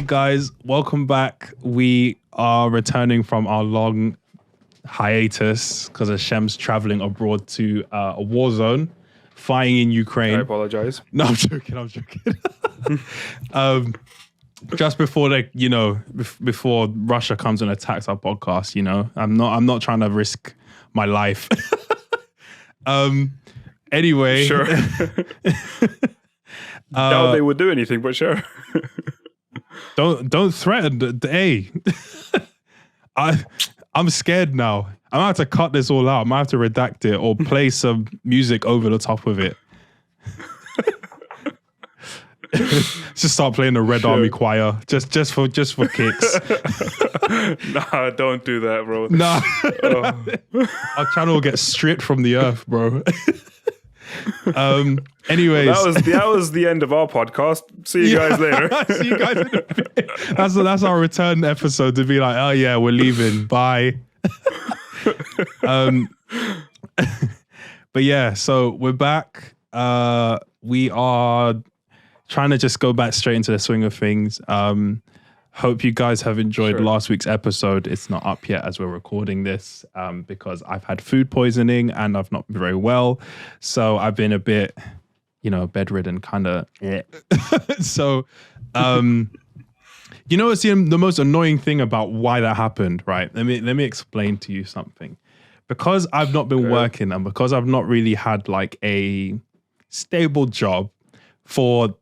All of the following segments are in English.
guys, welcome back. We are returning from our long hiatus because Hashem's traveling abroad to a war zone, fighting in Ukraine. I apologize. No, I'm joking. Just before before Russia comes and attacks our podcast, I'm not trying to risk my life. Anyway. Sure. Doubt they would do anything, but sure. Don't threaten. Hey, I'm scared now. I'm gonna have to cut this all out. I might have to redact it or play some music over the top of it. Just start playing the Red Army Choir, just for kicks. Nah, don't do that, bro. Nah, our channel will get stripped from the earth, bro. Anyways, that was the end of our podcast. See you guys later. See you guys in a bit. That's our return episode to be like, oh yeah, we're leaving. Bye. But yeah, so we're back. We are trying to just go back straight into the swing of things. Hope you guys have enjoyed last week's episode. It's not up yet as we're recording this because I've had food poisoning and I've not been very well. So I've been a bit, bedridden, kind of. So, what's the most annoying thing about why that happened, right? Let me explain to you something. Because I've not been working and because I've not really had like a stable job for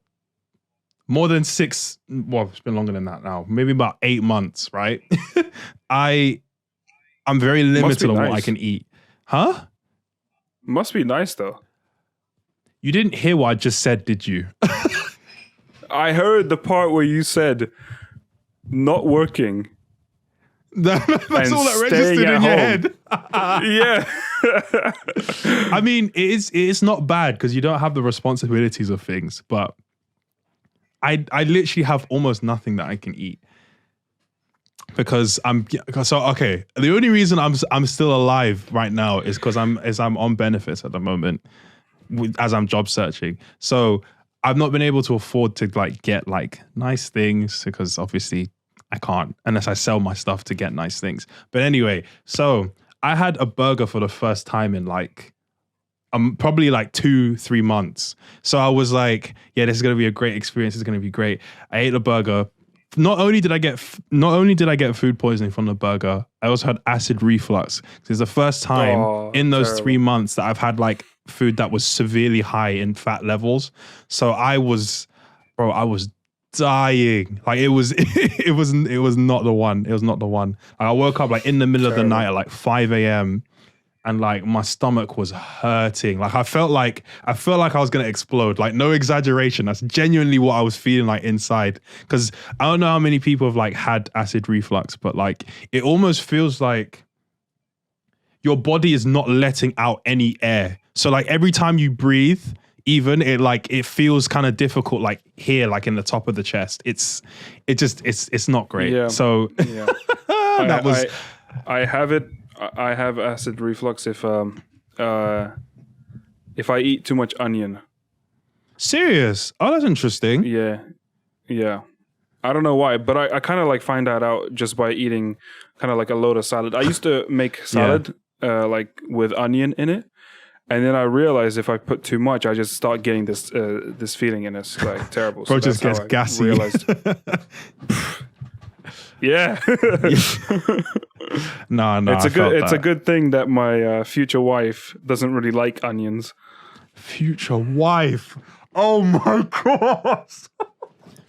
more than it's been longer than that now. Maybe about 8 months, right? I'm very limited on what I can eat. Huh? Must be nice though. You didn't hear what I just said, did you? I heard the part where you said not working. That's all that registered in your head. Yeah. I mean, it's not bad because you don't have the responsibilities of things, but I literally have almost nothing that I can eat because the only reason I'm still alive right now is because I'm on benefits at the moment as I'm job searching. So I've not been able to afford to get nice things because obviously I can't unless I sell my stuff to get nice things. But anyway, so I had a burger for the first time in probably 2-3 months. So I was like, yeah, this is going to be a great experience. It's going to be great. I ate a burger. Not only did I get food poisoning from the burger, I also had acid reflux. It's the first time in those terrible 3 months that I've had food that was severely high in fat levels. So I was dying. It was not the one. It was not the one. I woke up in the middle of the night at 5 a.m. and my stomach was hurting. I felt like I was gonna explode. No exaggeration. That's genuinely what I was feeling inside. Because I don't know how many people have had acid reflux, but it almost feels like your body is not letting out any air. So every time you breathe, even it feels kind of difficult. Here, in the top of the chest. It's not great. Yeah. So yeah. I have it. I have acid reflux if I eat too much onion. Serious? Oh, that's interesting. Yeah. I don't know why, but I kind of find that out just by eating kind of a load of salad. I used to make salad with onion in it, and then I realized if I put too much, I just start getting this feeling, and it's terrible. Bro, just gets gassy. Realized. Yeah. No. It's a good thing that my future wife doesn't really like onions. Future wife. Oh my god.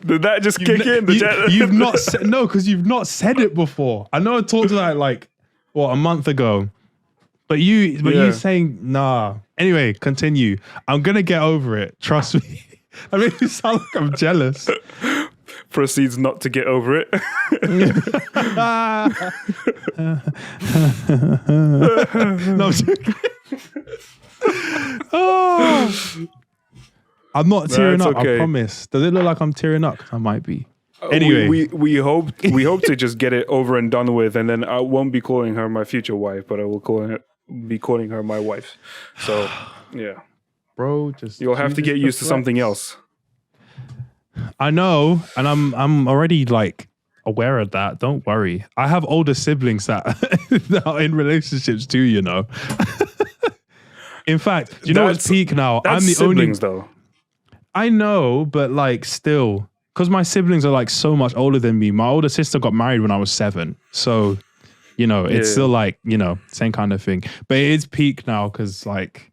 Did that just kick in? You've not said no, because you've not said it before. I know I talked to that a month ago. But you saying nah. Anyway, continue. I'm gonna get over it. Trust me. I mean, you sound like I'm jealous. Proceeds not to get over it. No, I'm joking. I'm not tearing up. Okay. I promise. Does it look like I'm tearing up? I might be. Anyway, we hope to just get it over and done with, and then I won't be calling her my future wife, but I will be calling her my wife. So yeah, bro, you'll have to get used to something else. I know, and I'm already like aware of that. Don't worry. I have older siblings that, that are in relationships too, you know. In fact, do you know what's peak now? That's I'm the siblings, only though. I know, but like still, because my siblings are like so much older than me. My older sister got married when I was 7. So, you know, it's still like, you know, same kind of thing. But it is peak now because like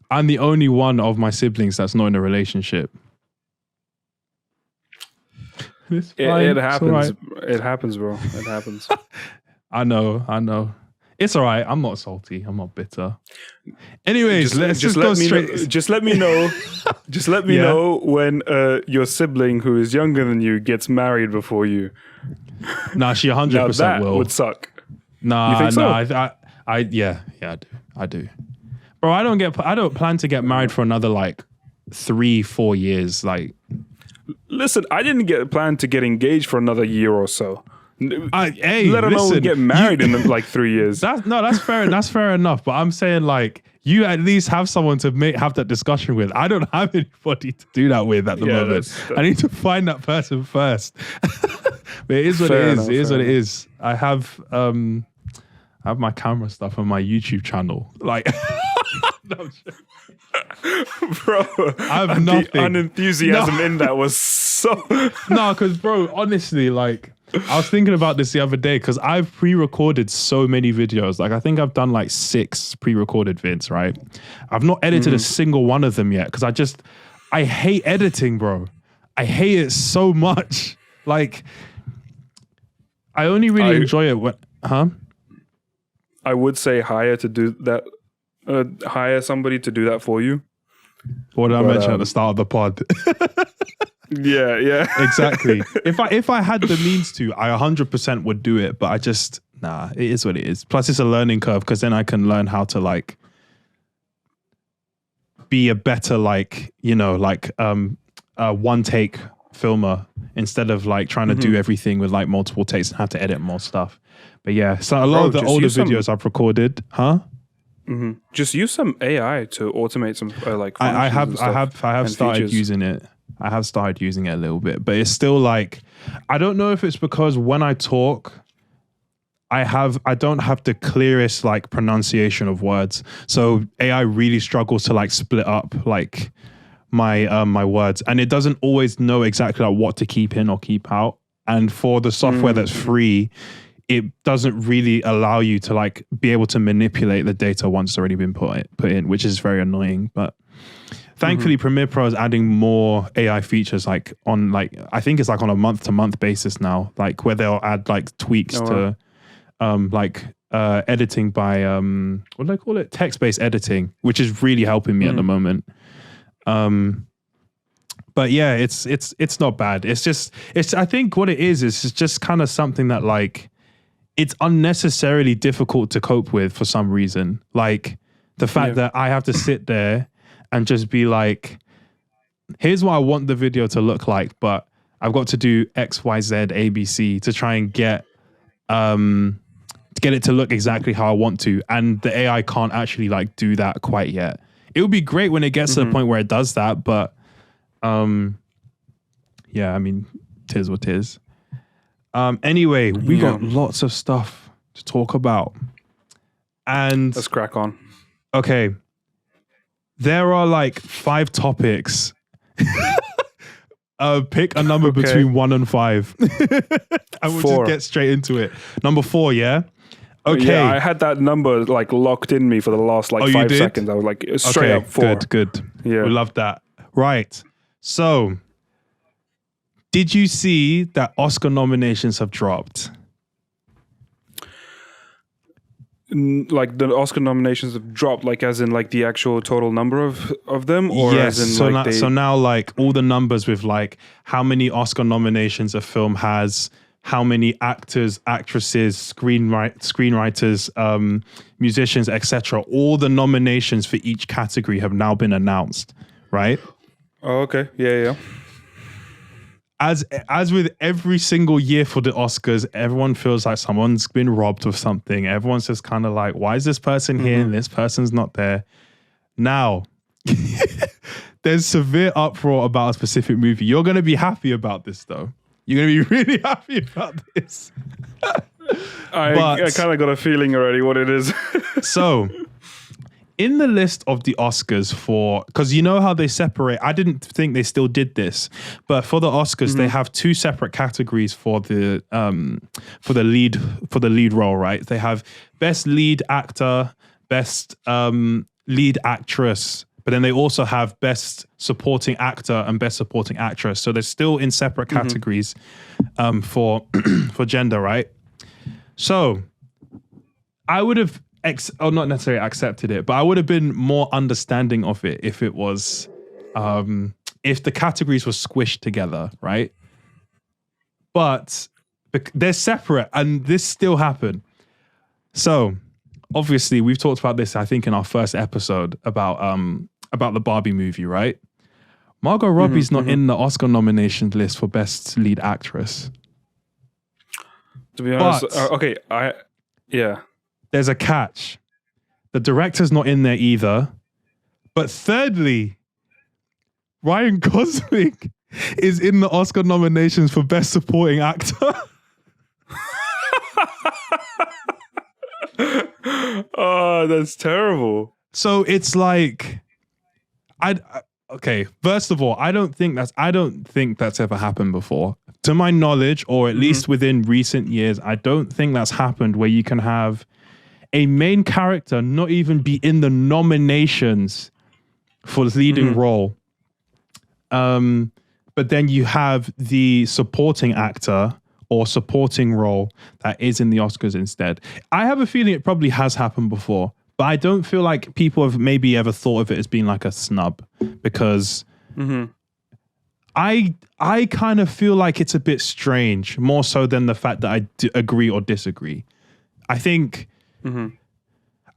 I'm the only one of my siblings that's not in a relationship. It happens. Right. It happens, bro. It happens. I know. It's all right. I'm not salty. I'm not bitter. Anyways, let's just go straight. Just let me know. Just let me know when your sibling who is younger than you gets married before you. Nah, she 100% that will. Would suck. Nah, you think so? I do. Bro, I don't plan to get married for another like 3-4 years. Like, listen, I didn't plan to get engaged for another year or so. Let alone get married in like 3 years. That's fair. That's fair enough. But I'm saying like you at least have someone to have that discussion with. I don't have anybody to do that with at the moment. I need to find that person first. But it is what it is. It is what it is. I have my camera stuff on my YouTube channel. Like, no, bro, I have nothing. The unenthusiasm in that was so. No, because bro, honestly, like. I was thinking about this the other day because I've pre-recorded so many videos. Like I think I've done like 6 pre-recorded vids, right? I've not edited a single one of them yet because I hate editing, bro. I hate it so much. Like I only really enjoy it when, I would say hire somebody to do that for you. What did I mention at the start of the pod? Yeah. Exactly. If I had the means to, I 100% would do it, but I just it is what it is. Plus it's a learning curve because then I can learn how to like be a better like, you know, like one take filmer instead of like trying to do everything with like multiple takes and have to edit more stuff. But yeah, so a lot of the older videos I've recorded, just use some AI to automate some like I have started using it. I have started using it a little bit, but it's still like, I don't know if it's because when I talk, I don't have the clearest like pronunciation of words. So AI really struggles to like split up like my words, and it doesn't always know exactly like what to keep in or keep out. And for the software that's free, it doesn't really allow you to like be able to manipulate the data once it's already been put in, which is very annoying. But thankfully, Premiere Pro is adding more AI features, like on like I think it's like on a month-to-month basis now, like where they'll add like tweaks to editing by what do they call it? Text-based editing, which is really helping me at the moment. But yeah, it's not bad. It's I think what it is it's just kind of something that like it's unnecessarily difficult to cope with for some reason. Like the fact that I have to sit there and just be like, here's what I want the video to look like, but I've got to do X, Y, Z, A, B, C to try and get it to look exactly how I want to. And the AI can't actually like do that quite yet. It would be great when it gets to the point where it does that, but yeah, I mean, tis what tis. Anyway, we got lots of stuff to talk about. And let's crack on. Okay. There are like 5 topics. Pick a number between 1 and 5. And we'll 4. just get straight into it. Number 4, yeah? Okay. Yeah, I had that number like locked in me for the last like 5 seconds. I was like straight up 4. Good. Yeah. We love that. Right. So, did you see that Oscar nominations have dropped? Like the Oscar nominations have dropped, like as in like the actual total number of them, or yes. as in So now like all the numbers with like how many Oscar nominations a film has, how many actors, actresses, screenwriters, musicians, etc. All the nominations for each category have now been announced, right? Oh, okay. Yeah. As with every single year for the Oscars, everyone feels like someone's been robbed of something. Everyone's just kind of like, why is this person here and this person's not there? Now, there's severe uproar about a specific movie. You're going to be happy about this, though. You're going to be really happy about this. I kind of got a feeling already what it is. So, in the list of the Oscars because you know how they separate, I didn't think they still did this, but for the Oscars, they have two separate categories for the lead role, right? They have best lead actor, best lead actress, but then they also have best supporting actor and best supporting actress. So they're still in separate categories for gender, right? So I would have not necessarily accepted it, but I would have been more understanding of it if it was if the categories were squished together, right? But they're separate, and this still happened. So obviously, we've talked about this, I think, in our first episode about the Barbie movie, right? Margot Robbie's not in the Oscar nomination list for Best Lead Actress. To be honest, but, there's a catch. The director's not in there either. But thirdly, Ryan Gosling is in the Oscar nominations for Best Supporting Actor. Oh, that's terrible. So it's like, first of all, I don't think that's ever happened before. To my knowledge, or at least within recent years, I don't think that's happened where you can have a main character not even be in the nominations for the leading role. But then you have the supporting actor or supporting role that is in the Oscars instead. I have a feeling it probably has happened before, but I don't feel like people have maybe ever thought of it as being like a snub, because I kind of feel like it's a bit strange, more so than the fact that I agree or disagree. I think, I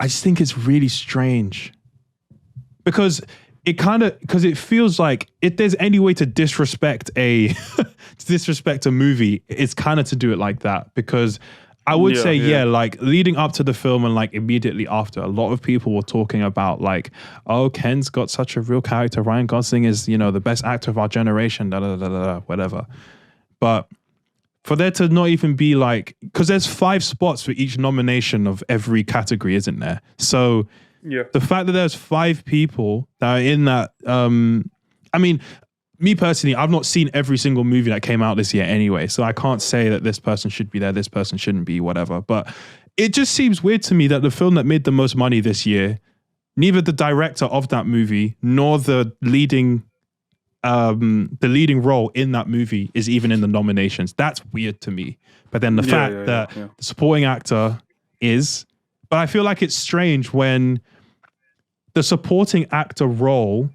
just think it's really strange because it feels like if there's any way to disrespect a movie, it's kind of to do it like that. Because I would say, like leading up to the film and like immediately after, a lot of people were talking about like, oh, Ken's got such a real character. Ryan Gosling is, the best actor of our generation, whatever. But for there to not even be like, because there's 5 spots for each nomination of every category, isn't there? So the fact that there's 5 people that are in that, I mean, me personally, I've not seen every single movie that came out this year anyway, so I can't say that this person should be there, this person shouldn't be, whatever. But it just seems weird to me that the film that made the most money this year, neither the director of that movie nor the leading role in that movie is even in the nominations. That's weird to me. But then the fact that the supporting actor is, but I feel like it's strange when the supporting actor role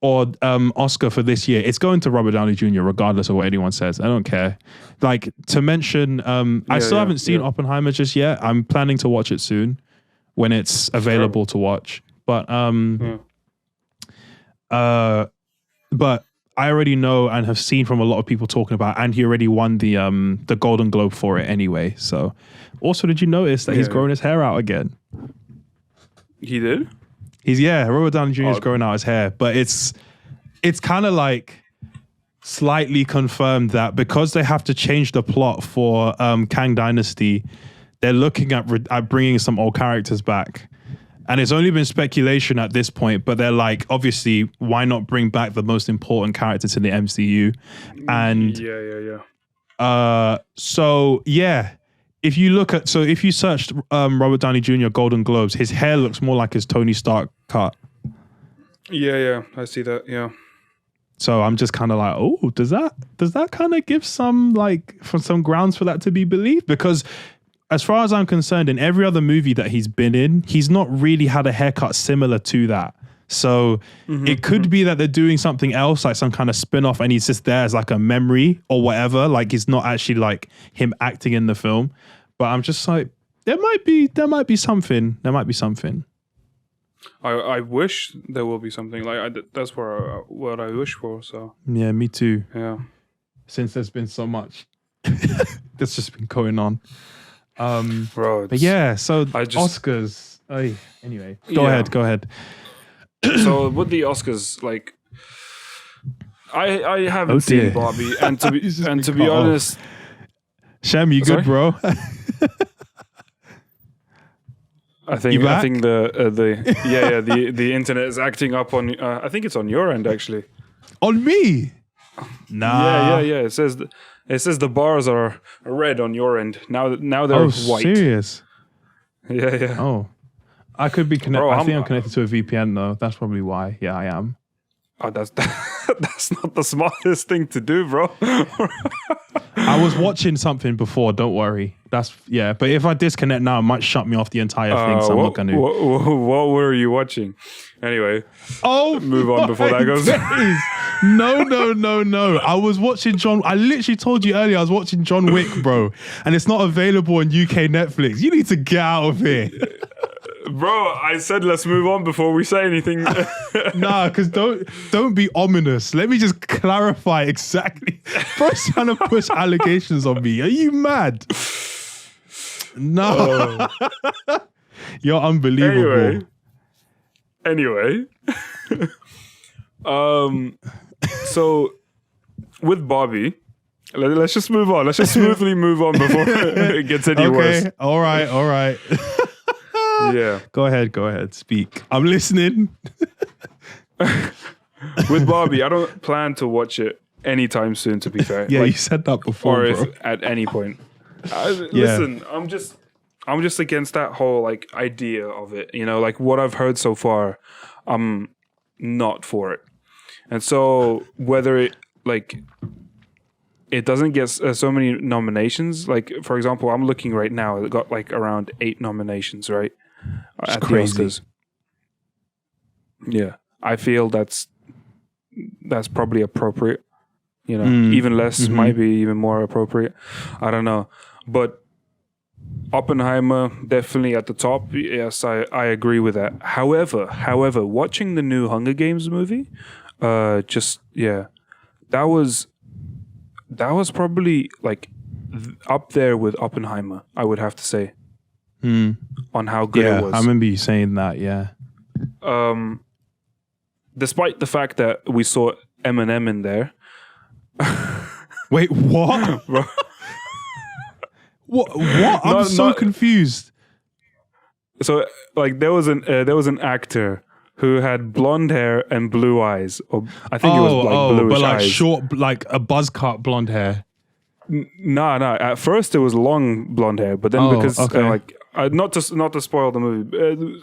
or Oscar for this year, it's going to Robert Downey Jr. regardless of what anyone says. I don't care. Like, to mention, I still haven't seen Oppenheimer just yet. I'm planning to watch it soon when it's available to watch. But but I already know and have seen from a lot of people talking about, and he already won the Golden Globe for it anyway. So, also, did you notice that he's growing his hair out again? He did? Robert Downey Jr. is growing out his hair, but it's kind of like slightly confirmed that because they have to change the plot for Kang Dynasty, they're looking at bringing some old characters back. And it's only been speculation at this point, but they're like, obviously, why not bring back the most important characters in the MCU? And if you searched Robert Downey Jr. Golden Globes, his hair looks more like his Tony Stark cut. Yeah, I see that. Yeah. So I'm just kind of like, oh, does that kind of give some grounds for that to be believed? Because as far as I'm concerned, in every other movie that he's been in, he's not really had a haircut similar to that. So it could be that they're doing something else, like some kind of spin-off, and he's just there as like a memory or whatever. Like, he's not actually like him acting in the film. But I'm just like, there might be something. There might be something. I wish there will be something. Like, that's what I wish for. So yeah, me too. Yeah. Since there's been so much that's just been going on. Bro, but yeah, so Oscars. Anyway, go ahead. So with the Oscars, like, I haven't seen Barbie, and to be honest, Shem, you good, bro? I think the internet is acting up on. I think it's on your end actually. On me? Nah. Yeah. It says the bars are red on your end. Now they're white. Serious? Yeah. Oh, I could be connected. Bro, I think I'm connected to a VPN though. That's probably why. Yeah, I am. Oh, that's not the smartest thing to do, bro. I was watching something before. Don't worry. But if I disconnect now, it might shut me off the entire thing. So I'm not gonna. What were you watching? Anyway. Move on before that goes. No. I was watching I literally told you earlier I was watching John Wick, bro, and it's not available on UK Netflix. You need to get out of here. Bro, I said let's move on before we say anything. Nah, because don't be ominous. Let me just clarify exactly. Bro's trying to push allegations on me. Are you mad? No. You're unbelievable. Anyway. So with Barbie, let's just move on. Let's just smoothly move on before it gets any worse. All right. Yeah. Go ahead. Speak. I'm listening. With Barbie, I don't plan to watch it anytime soon, to be fair. Yeah, you said that before, or bro. if at any point. Listen, I'm just against that whole like idea of it. You know, like what I've heard so far, I'm not for it. And so whether it doesn't get so many nominations. Like, for example, I'm looking right now. It got like around 8 nominations, right? At crazy. the Oscars. Yeah. I feel that's probably appropriate. You know, even less might be even more appropriate. I don't know. But Oppenheimer, definitely at the top. Yes, I agree with that. However, watching the new Hunger Games movie, that was probably like up there with Oppenheimer, I would have to say. On how good it was. I remember you saying that, yeah. Despite the fact that we saw Eminem in there. Wait, what? What? I'm so confused. So, like, there was an actor who had blonde hair and blue eyes, or I think it was like bluish but like eyes. short, like a buzz cut blonde hair. No. At first, it was long blonde hair, but then not to spoil the movie.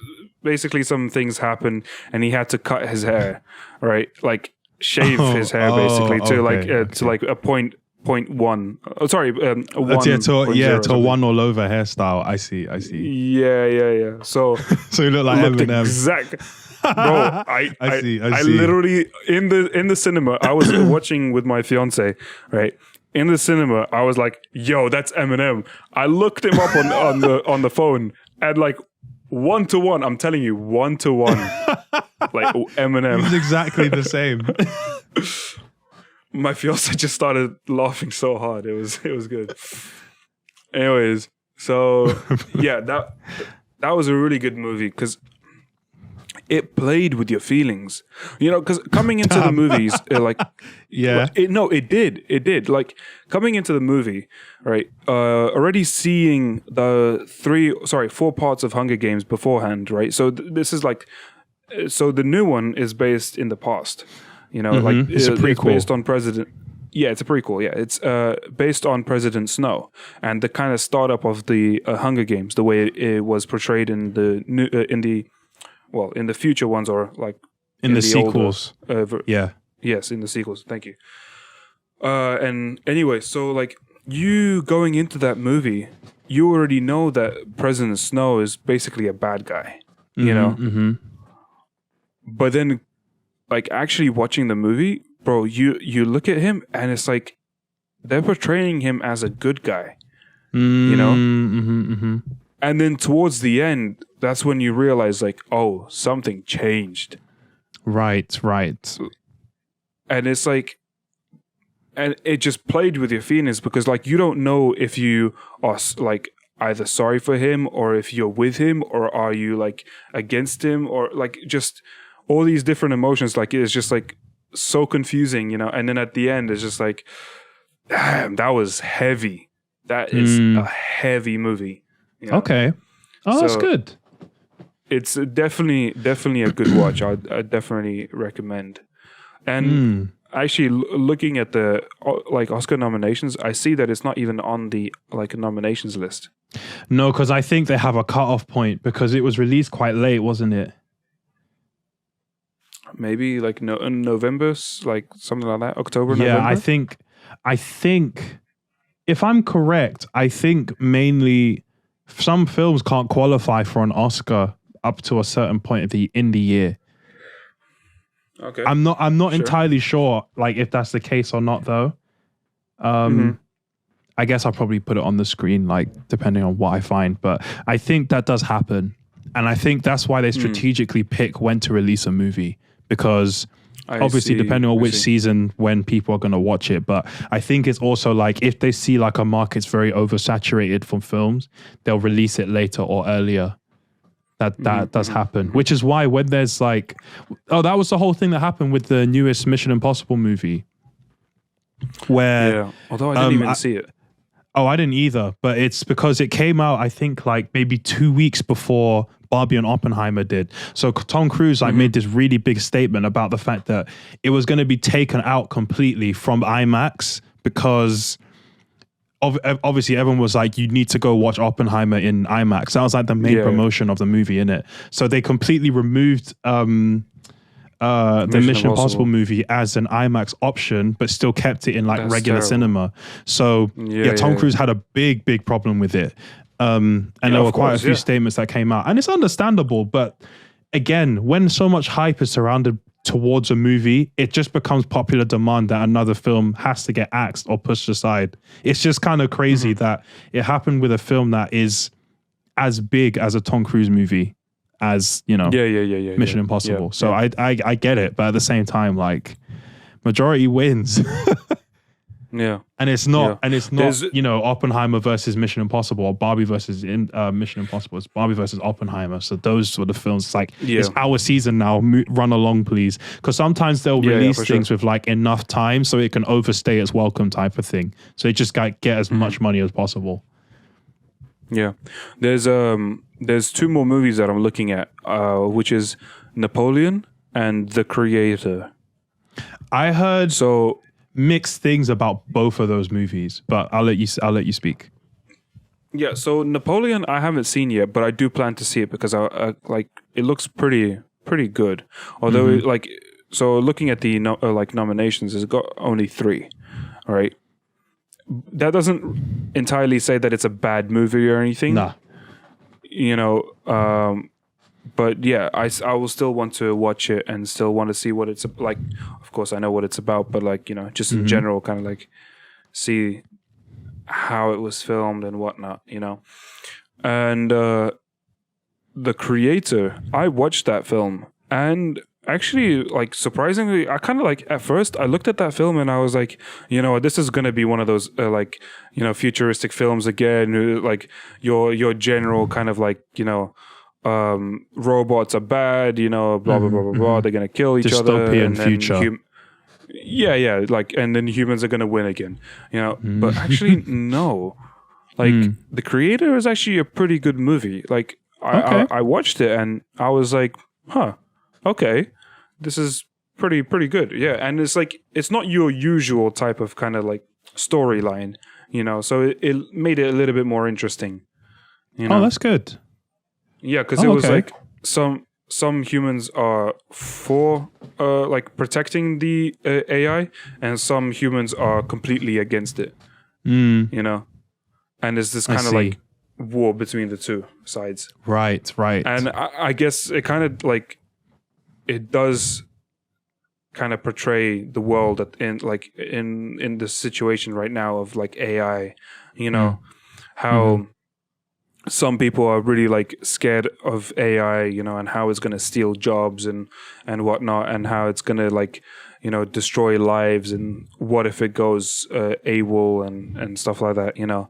Basically, some things happened, and he had to cut his hair, right? Like shave his hair, basically to like a point one. Oh, sorry, one. To a one all over hairstyle. I see. Yeah. So you look like Eminem. Exact. Bro, I see. literally in the cinema. I was watching with my fiance, right? In the cinema, I was like, "Yo, that's Eminem." I looked him up on the phone, and like 1-to-1. I'm telling you, 1-to-1. Like Eminem. He's exactly the same. My fiance just started laughing so hard. It was good. Anyways, so yeah, that was a really good movie because it played with your feelings. You know, because coming into the movies, it did. Like coming into the movie, right? Already seeing the 4 parts of Hunger Games beforehand, right? So this is like, so the new one is based in the past. You know, like it's a prequel. It's based on President. Yeah, it's a prequel. Yeah, it's based on President Snow and the kind of startup of the Hunger Games, the way it was portrayed in the new in the future ones, or like in the sequels. Yes, in the sequels. Thank you. And anyway, so like you going into that movie, you already know that President Snow is basically a bad guy. You know, but then like actually watching the movie, bro, you look at him and it's like they're portraying him as a good guy. You know, and then towards the end, that's when you realize like, oh, something changed. Right. And it's like, and it just played with your feelings because like you don't know if you are like either sorry for him or if you're with him or are you like against him or like just all these different emotions. Like it's just like so confusing, you know. And then at the end, it's just like, damn, that was heavy. That is a heavy movie. You know? Okay. Oh, that's good. It's definitely a good watch. I'd definitely recommend. And actually, looking at the like Oscar nominations, I see that it's not even on the like nominations list. No, because I think they have a cutoff point because it was released quite late, wasn't it? Maybe like in November, like something like that. October, yeah, November? I think if I'm correct, I think mainly some films can't qualify for an Oscar up to a certain point in the year. Okay. I'm not entirely sure like if that's the case or not though. I guess I'll probably put it on the screen like depending on what I find, but I think that does happen. And I think that's why they strategically pick when to release a movie because obviously depending on which season when people are going to watch it, but I think it's also like if they see like a market's very oversaturated from films, they'll release it later or earlier. That does happen, which is why when there's like, that was the whole thing that happened with the newest Mission Impossible movie. Where, although I didn't even see it. Oh, I didn't either, but it's because it came out, I think like maybe 2 weeks before Barbie and Oppenheimer did. So Tom Cruise like made this really big statement about the fact that it was going to be taken out completely from IMAX because obviously everyone was like, you need to go watch Oppenheimer in IMAX. That was like the main promotion of the movie, innit? So they completely removed the Mission Impossible movie as an IMAX option, but still kept it in like regular cinema. So Tom Cruise had a big problem with it. And there were quite a few statements that came out, and it's understandable. But again, when so much hype is surrounded towards a movie, it just becomes popular demand that another film has to get axed or pushed aside. It's just kind of crazy that it happened with a film that is as big as a Tom Cruise movie as, you know, Mission Impossible. So I get it, but at the same time, like majority wins. And it's not you know, Oppenheimer versus Mission Impossible or Barbie versus Mission Impossible. It's Barbie versus Oppenheimer. So those were the films. It's like it's our season now. Run along, please. Because sometimes they'll release things with like enough time so it can overstay its welcome type of thing. So they just get as much money as possible. Yeah, there's 2 more movies that I'm looking at, which is Napoleon and The Creator. I heard mixed things about both of those movies, but I'll let you speak. Yeah, so Napoleon I haven't seen yet, but I do plan to see it because I like it looks pretty good. Although like so looking at the like nominations, it's got only 3. All right. That doesn't entirely say that it's a bad movie or anything. Nah. You know, but yeah, I will still want to watch it and still want to see what it's like. Of course, I know what it's about, but like, you know, just in general, kind of like see how it was filmed and whatnot, you know. And The Creator, I watched that film and actually, like, surprisingly, I kind of like at first I looked at that film and I was like, you know, this is gonna be one of those like, you know, futuristic films again, like your general kind of like, you know, robots are bad, you know, blah blah blah blah blah. They're gonna kill each other. Dystopian future. Like, and then humans are gonna win again, you know. But actually, no. Like, The Creator is actually a pretty good movie. Like, I watched it and I was like, huh, okay, this is pretty good. Yeah, and it's like it's not your usual type of kind of like storyline, you know. So it made it a little bit more interesting. You know? Oh, that's good. Yeah, because it was like some humans are for like protecting the AI, and some humans are completely against it. You know, and there's this kind of like war between the two sides. Right. And I guess it kind of like it does kind of portray the world in the situation right now of like AI. You know how. Some people are really like scared of AI, you know, and how it's going to steal jobs and whatnot, and how it's going to like, you know, destroy lives, and what if it goes AWOL and stuff like that, you know.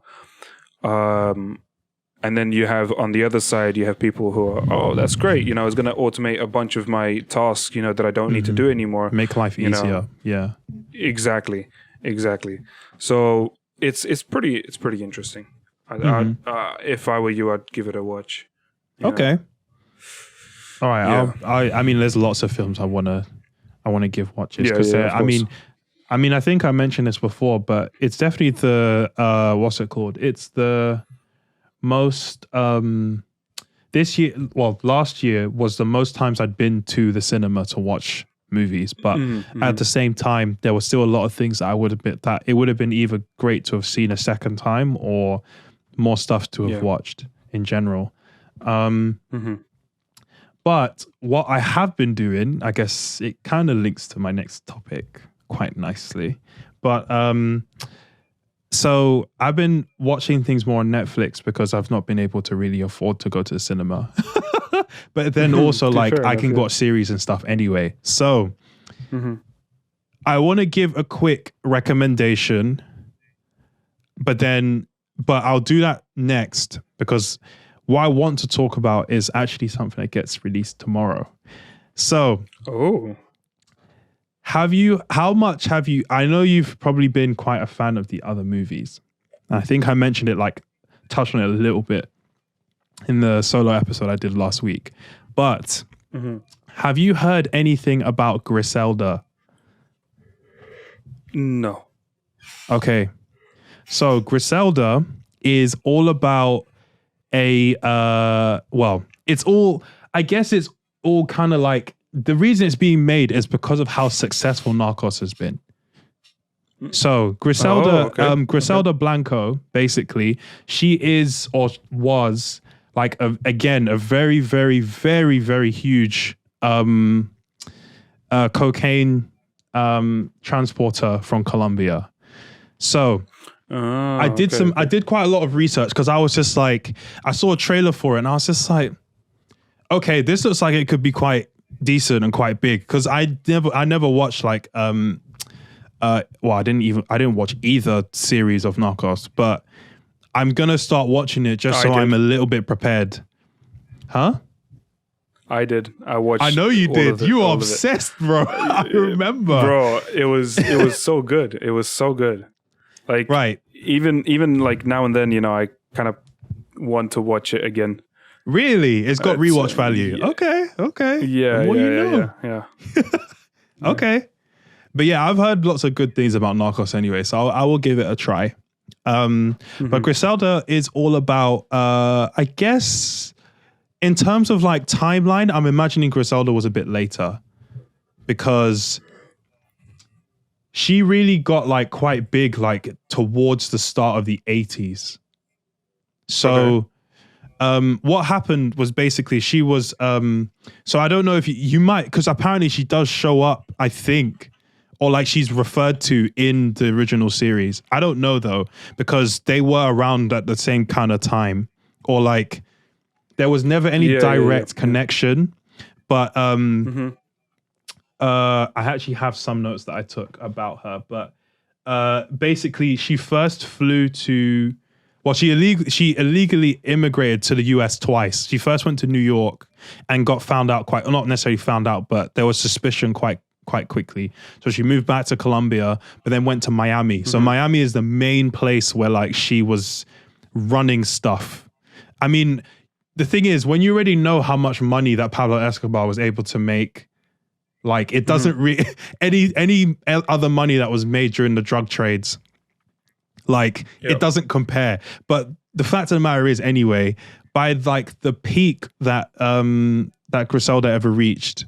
And then you have on the other side, you have people who are, oh, that's great. It's going to automate a bunch of my tasks, that I don't need to do anymore. Make life easier. Yeah. Exactly. So it's pretty interesting. If I were you, I'd give it a watch. Okay. All right. Yeah. I mean, there's lots of films I want to give watches because I mean, I think I mentioned this before, but it's definitely the what's it called? It's the most this year. Well, last year was the most times I'd been to the cinema to watch movies, but at the same time, there were still a lot of things that it would have been either great to have seen a second time or more stuff to have watched in general. But what I have been doing, I guess it kind of links to my next topic quite nicely. But so I've been watching things more on Netflix because I've not been able to really afford to go to the cinema. But then also I can watch series and stuff anyway. So I want to give a quick recommendation, but I'll do that next because what I want to talk about is actually something that gets released tomorrow. So, I know you've probably been quite a fan of the other movies. I think I mentioned it, touched on it a little bit in the solo episode I did last week. But have you heard anything about Griselda? No. Okay. So Griselda is all about it's all kind of like, the reason it's being made is because of how successful Narcos has been. So Griselda Blanco, basically, she is or was a very, very, very, very huge cocaine transporter from Colombia. So I did quite a lot of research because I was just I saw a trailer for it and I was just like, okay, this looks like it could be quite decent and quite big because I never watched I didn't watch either series of Narcos, but I'm gonna start watching it just so I'm a little bit prepared. Huh? I did. I watched. I know you did. You were obsessed, bro. I remember, bro. It was so good. It was so good. Right. Even now and then, I kind of want to watch it again. Really? It's got rewatch value. Yeah. Okay. Yeah. Okay. But yeah, I've heard lots of good things about Narcos anyway, so I will give it a try. But Griselda is all about, I guess, in terms of timeline, I'm imagining Griselda was a bit later because she really got quite big towards the start of the 80s. So what happened was basically she was so I don't know if you might, because apparently she does show up, I think, or she's referred to in the original series. I don't know though, because they were around at the same kind of time, or there was never any direct connection. But I actually have some notes that I took about her, but basically she first flew to, she illegally immigrated to the US twice. She first went to New York and got found out not necessarily found out, but there was suspicion quite quickly. So she moved back to Colombia, but then went to Miami. So Miami is the main place where she was running stuff. I mean, the thing is, when you already know how much money that Pablo Escobar was able to make, it doesn't any other money that was made during the drug trades, it doesn't compare. But the fact of the matter is, anyway, by the peak that that Griselda ever reached,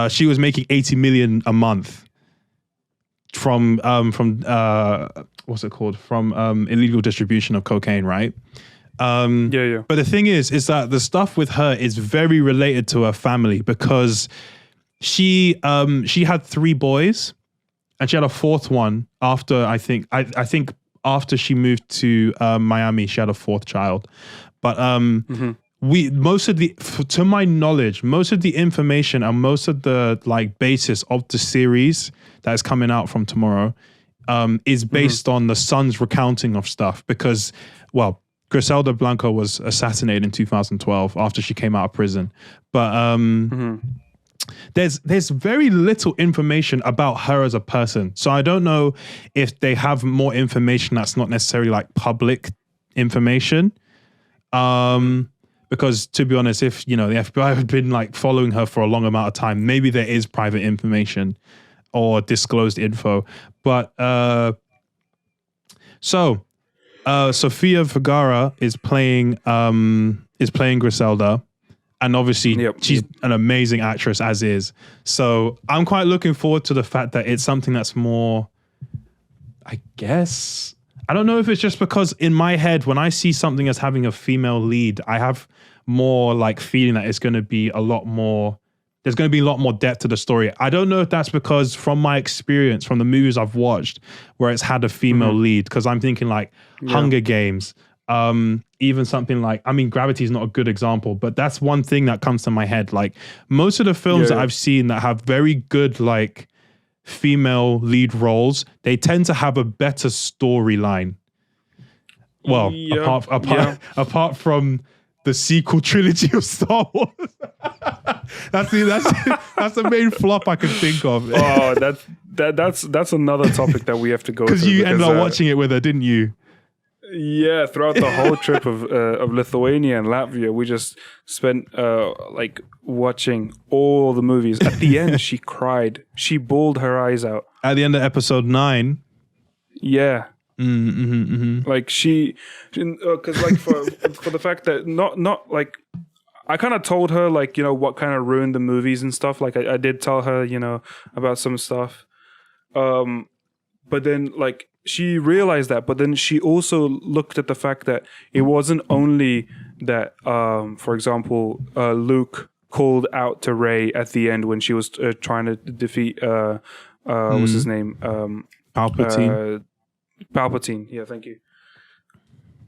she was making 80 million a month from what's it called? From illegal distribution of cocaine, right? But the thing is that the stuff with her is very related to her family because she had 3 boys and she had a 4th one after I think after she moved to Miami, she had a 4th child. But to my knowledge, most of the information and most of the basis of the series that is coming out from tomorrow is based on the son's recounting of stuff because, Griselda Blanco was assassinated in 2012 after she came out of prison. But there's very little information about her as a person. So I don't know if they have more information that's not necessarily like public information. Because to be honest, if the FBI had been like following her for a long amount of time, maybe there is private information or disclosed info. But Sofia Vergara is playing Griselda, and obviously she's an amazing actress as is. So I'm quite looking forward to the fact that it's something that's more, I guess. I don't know if it's just because in my head, when I see something as having a female lead, I have more like feeling that it's going to be a lot more, there's going to be a lot more depth to the story. I don't know if that's because from my experience, from the movies I've watched where it's had a female lead, because I'm thinking like Hunger Games, even something like, I mean, Gravity is not a good example, but that's one thing that comes to my head. Like most of the films that I've seen that have very good like female lead roles, they tend to have a better storyline. Well, apart from the sequel trilogy of Star Wars. that's the main flop I can think of. Oh, that's another topic that we have to go through. Because you ended up watching it with her, didn't you? Yeah, throughout the whole trip of Lithuania and Latvia, we just spent like watching all the movies. At the end, she cried. She bawled her eyes out. At the end of episode 9. Yeah. Like because like for the fact that not like I kind of told her like what kind of ruined the movies and stuff. Like I did tell her about some stuff, but then like she realized that. But then she also looked at the fact that it wasn't only that. For example, Luke called out to Rey at the end when she was trying to defeat what's his name, Palpatine. Palpatine, yeah, thank you.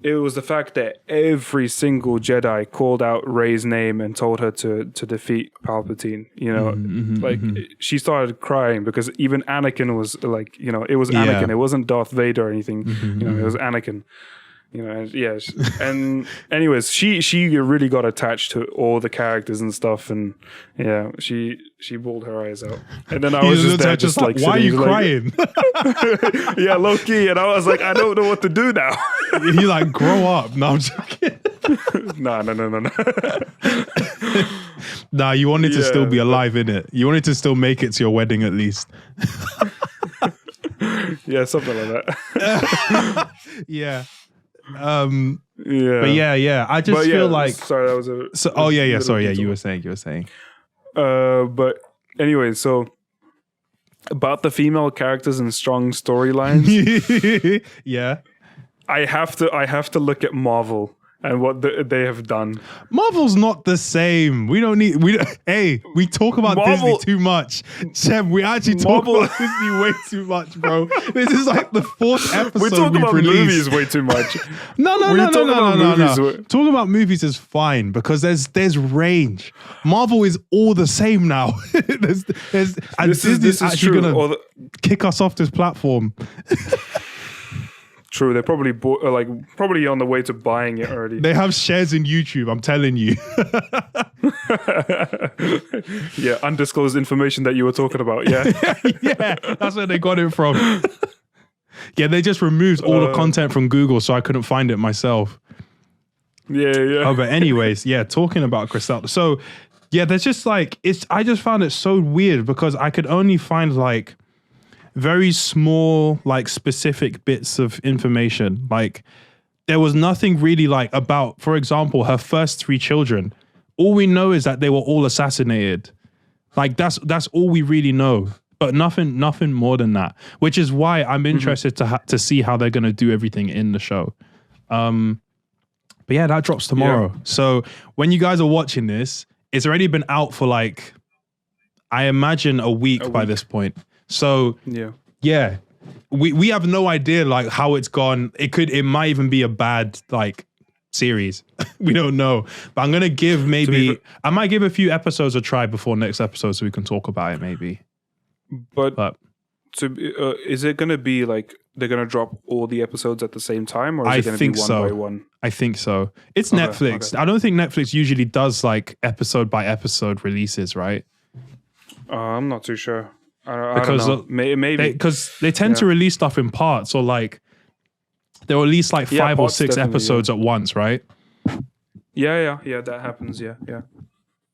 It was the fact that every single Jedi called out Rey's name and told her to defeat Palpatine. She started crying because even Anakin was like, it was Anakin. It wasn't Darth Vader or anything. It was Anakin. And anyways, she really got attached to all the characters and stuff, and she bawled her eyes out. And then I was just there, just like, why are you crying? Yeah, low key. And I was like, I don't know what to do now. You like grow up? No, I'm joking. No. Nah, you wanted to still be alive, innit? You wanted to still make it to your wedding at least. Yeah, something like that. Yeah. But yeah. I just feel like. Sorry, that was a. Sorry, you were saying. But anyway, so about the female characters and strong storylines. Yeah. I have to look at Marvel and what they have done. Marvel's not the same. We talk about Disney too much. Shem, we actually talk about Disney way too much, bro. This is like the 4th episode we talk about released. Movies way too much. No. Talking about movies is fine because there's range. Marvel is all the same now. Disney's actually gonna kick us off this platform. True, they're probably probably on the way to buying it already. They have shares in YouTube, I'm telling you. Yeah, undisclosed information that you were talking about. Yeah, yeah, that's where they got it from. Yeah, they just removed all the content from Google, so I couldn't find it myself. Yeah. Oh, but anyways, talking about Griselda. So, there's just like I just found it so weird because I could only find like very small, like specific bits of information. Like there was nothing really like about, for example, her first 3 children. All we know is that they were all assassinated. Like that's all we really know, but nothing more than that, which is why I'm interested to see how they're going to do everything in the show. But yeah, that drops tomorrow. Yeah. So when you guys are watching this, it's already been out for like, I imagine a week by this point. So yeah, we have no idea like how it's gone. It might even be a bad like series. We don't know. But I'm gonna give I might give a few episodes a try before next episode so we can talk about it maybe. But is it gonna be like they're gonna drop all the episodes at the same time, or is I it gonna be think one so. by one? I think so. It's Okay, Netflix. okay. I don't think Netflix usually does like episode by episode releases, right? I'm not too sure. I Because don't know. Maybe. Because they tend to release stuff in parts, or like they'll release like 5 or parts 6 definitely, episodes at once, right? Yeah. That happens. Yeah.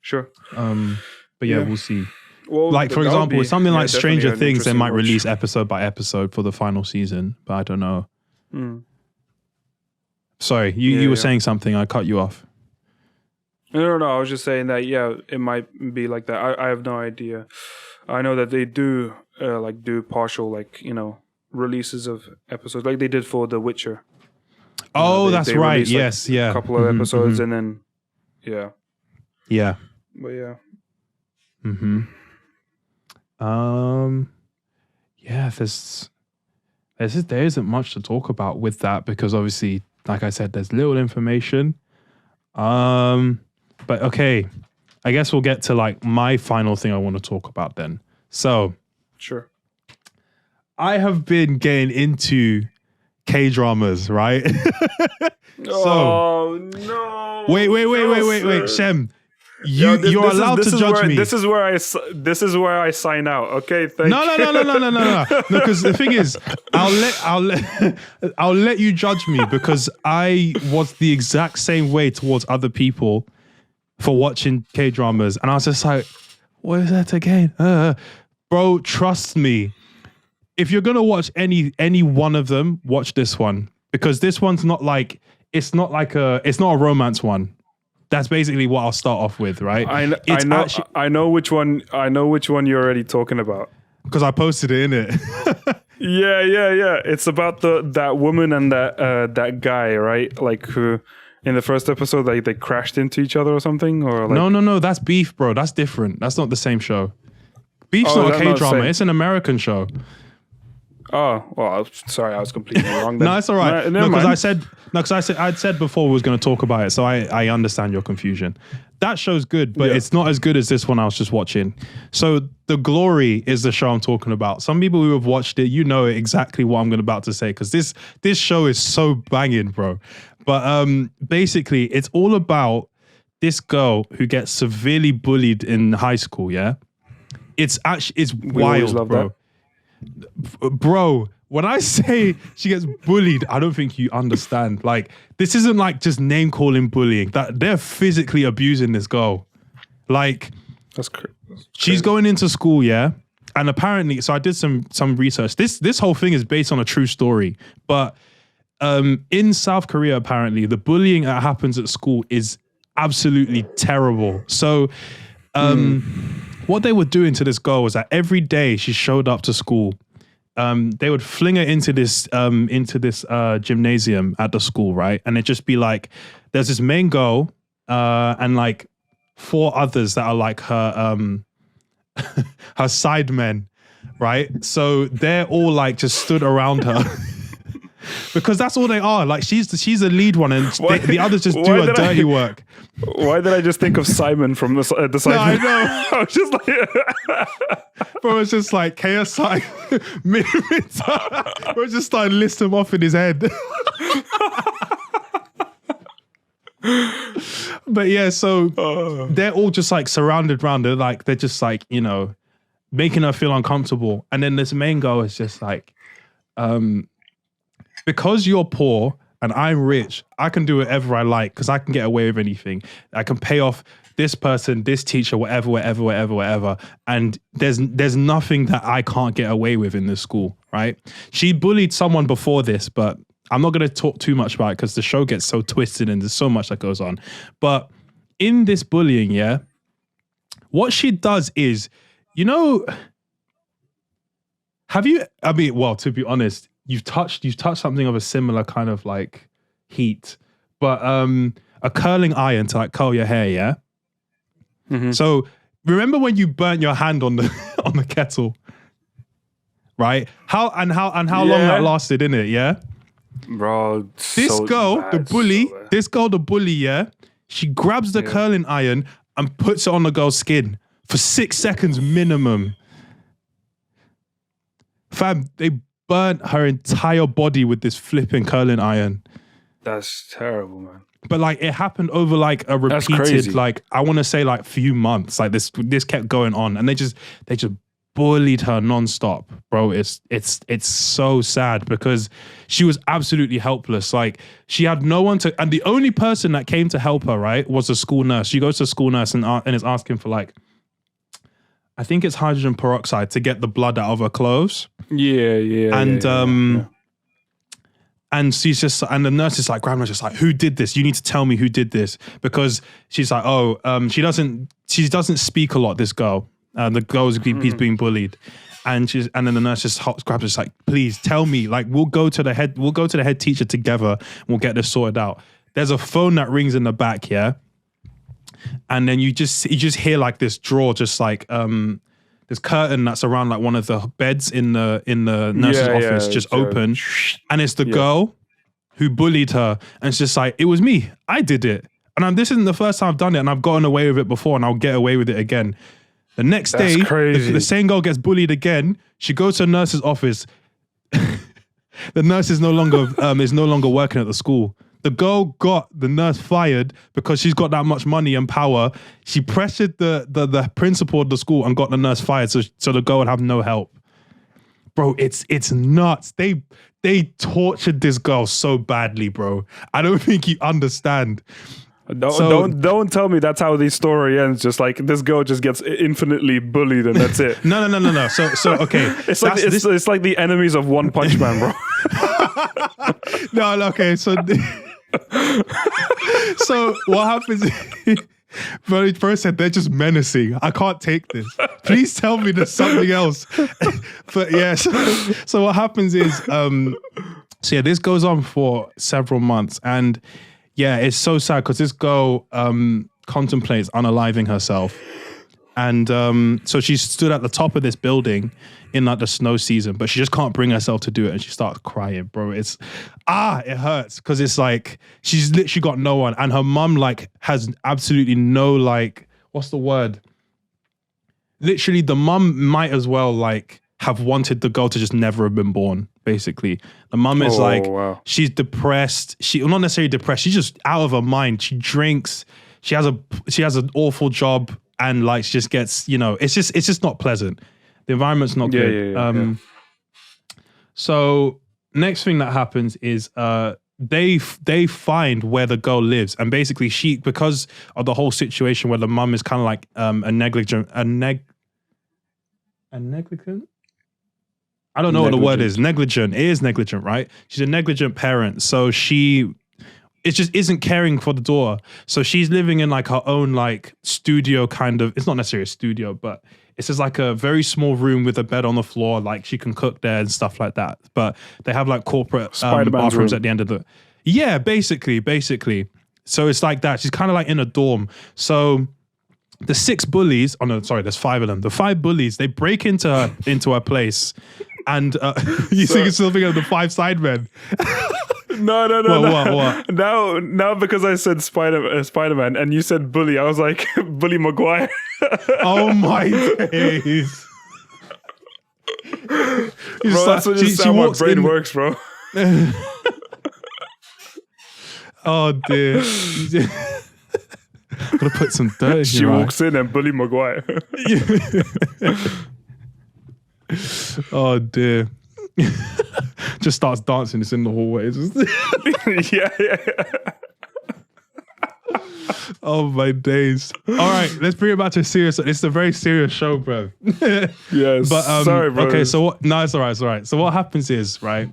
Sure. But yeah, we'll see. Well, Like for that would example, be, with something like definitely Stranger an Things, they interesting might watch. release episode by episode for the final season, but I don't know. Sorry, you were saying something. I cut you off. No. I was just saying that. Yeah, it might be like that. I have no idea. I know that they do do partial releases of episodes, like they did for The Witcher. Oh, that's they right. released, Yes, yeah. a couple of episodes, and then yeah. But yeah. Yeah, there isn't much to talk about with that because obviously, like I said, there's little information. But okay, I guess we'll get to like my final thing I want to talk about then. So, Sure. I have been getting into K-dramas, right? Oh no! Wait, Shem. You're allowed to judge me. This is where I sign out. Okay, thank No. No, because the thing is, I'll let you judge me because I was the exact same way towards other people for watching K-dramas, and I was just like, what is that again? Bro, trust me. If you're gonna watch any one of them, watch this one because this one's not like it's not a romance one. That's basically what I'll start off with, right? I know which one you're already talking about. Because I posted it in it. Yeah. It's about that woman and that guy, right? Like who in the first episode they crashed into each other or something, or like No, that's Beef, bro. That's different. That's not the same show. Beef's not a K-drama. It's an American show. Oh, well, sorry, I was completely wrong then. No, it's all right. No, because I'd said before we was going to talk about it, so I understand your confusion. That show's good, but it's not as good as this one I was just watching. So The Glory is the show I'm talking about. Some people who have watched it, you know exactly what I'm about to say, because this show is so banging, bro. But basically, it's all about this girl who gets severely bullied in high school, yeah? It's wild, bro. That. Bro, when I say she gets bullied, I don't think you understand. Like, this isn't like just name calling bullying. That they're physically abusing this girl. Like, that's crazy. She's going into school, yeah, and apparently, so I did some research. This whole thing is based on a true story, but in South Korea, apparently, the bullying that happens at school is absolutely terrible. So, what they were doing to this girl was that every day she showed up to school, they would fling her into this gymnasium at the school, right? And it'd just be like, there's this main girl and like 4 others that are like her her sidemen, right? So they're all like just stood around her. Because that's all they are. Like she's the lead one, and the others just do her dirty work. Why did I just think of Simon from the Simon? No, I know. I was just like, bro, it's just like KSI. Bro, just started listing them off in his head. But yeah, so they're all just like surrounded around her, like they're just like, you know, making her feel uncomfortable. And then this main girl is just like, because you're poor and I'm rich, I can do whatever I like because I can get away with anything. I can pay off this person, this teacher, whatever. And there's nothing that I can't get away with in this school, right? She bullied someone before this, but I'm not going to talk too much about it because the show gets so twisted and there's so much that goes on. But in this bullying, yeah, what she does is, you know, to be honest, you've touched something of a similar kind of like heat, but a curling iron to like curl your hair, yeah? Mm-hmm. So remember when you burnt your hand on the kettle, right? How long that lasted, innit, yeah? Bro, this girl, the bully, yeah, she grabs the curling iron and puts it on the girl's skin for 6 seconds minimum. Fam, they burnt her entire body with this flipping curling iron. That's terrible, man. But like it happened over like a repeated, like I want to say like few months. Like this kept going on, and they just bullied her nonstop, bro. It's so sad because she was absolutely helpless. Like she had no one to, and the only person that came to help her, right, was a school nurse. She goes to a school nurse and is asking for like, I think it's hydrogen peroxide to get the blood out of her clothes. Yeah. And she's just, and the nurse is like, grandma's just like, who did this? You need to tell me who did this. Because she's like, she doesn't speak a lot, this girl. The girl's he's being bullied. And then the nurse just grabs her, just like, please tell me, like, we'll go to the head teacher together and we'll get this sorted out. There's a phone that rings in the back, yeah? And then you just hear like this drawer, just like, this curtain that's around like one of the beds in the nurse's office just open, and it's the girl who bullied her, and it's just like, it was me, I did it, and this isn't the first time I've done it, and I've gotten away with it before, and I'll get away with it again. The next day, the same girl gets bullied again. She goes to a nurse's office. The nurse is no longer working at the school. The girl got the nurse fired because she's got that much money and power. She pressured the principal of the school and got the nurse fired so the girl would have no help. Bro, it's nuts. They tortured this girl so badly, bro. I don't think you understand. Don't tell me that's how the story ends. Just like this girl just gets infinitely bullied and that's it. No. So okay, it's like the enemies of One Punch Man, bro. No, okay. So what happens? First said they're just menacing. I can't take this. Please tell me there's something else. But yeah, so what happens is, this goes on for several months, and yeah, it's so sad because this girl contemplates unaliving herself, and so she stood at the top of this building in like the snow season, but she just can't bring herself to do it, and she starts crying, bro. It hurts because it's like she's literally got no one, and her mum like has absolutely no, like, what's the word? Literally, the mum might as well like have wanted the girl to just never have been born. Basically, the mum is she's depressed. Not necessarily depressed. She's just out of her mind. She drinks. She has an awful job, and like she just gets, it's just not pleasant. The environment's not good. Yeah. So next thing that happens is they find where the girl lives, and basically because of the whole situation where the mum is kind of like a negligent. I don't know what the word is. Negligent. It is negligent, right? She's a negligent parent, so it just isn't caring for the daughter. So she's living in like her own like studio kind of. It's not necessarily a studio, but it's just like a very small room with a bed on the floor. Like she can cook there and stuff like that. But they have like corporate bathrooms at the end of the. Yeah, basically. So it's like that. She's kind of like in a dorm. So the 6 bullies. Oh no, sorry. There's 5 of them. The 5 bullies. They break into her place, and you still think of the 5 sidemen. No. What? Now because I said Spider-Man and you said bully, I was like Bully Maguire. Oh my days. Bro, that's just how my brain works, bro. Oh dear. Gotta put some dirt in She walks in and Bully Maguire. Oh dear. Just starts dancing. It's in the hallway. Yeah. Oh my days. All right, let's bring it back to serious. It's a very serious show, bro. Yes. But sorry, bro. Okay, so what? No, it's all right. So what happens is, right?